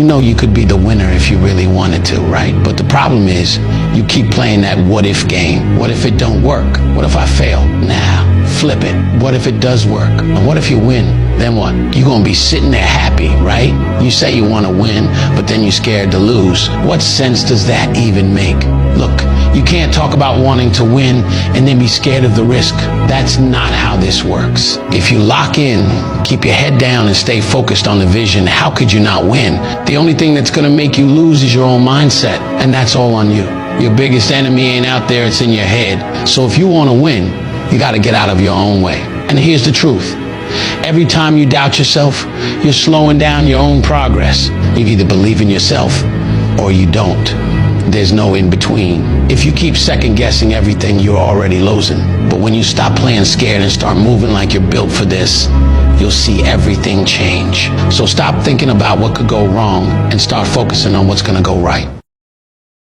You know you could be the winner if you really wanted to, right? But the problem is you keep playing that what if game. What if it don't work? What if I fail? Nah, flip it. What if it does work? And what if you win? Then what? You're gonna be sitting there happy, right? You say you wanna win, but then you're scared to lose. What sense does that even make? Look, you can't talk about wanting to win and then be scared of the risk. That's not how this works. If you lock in, keep your head down and stay focused on the vision, how could you not win? The only thing that's gonna make you lose is your own mindset, and that's all on you. Your biggest enemy ain't out there, it's in your head. So if you wanna win, you gotta get out of your own way. And here's the truth. Every time you doubt yourself, you're slowing down your own progress. You either believe in yourself or you don't. There's no in between. If you keep second guessing everything, you're already losing. But when you stop playing scared and start moving like you're built for this, you'll see everything change. So stop thinking about what could go wrong and start focusing on what's gonna go right.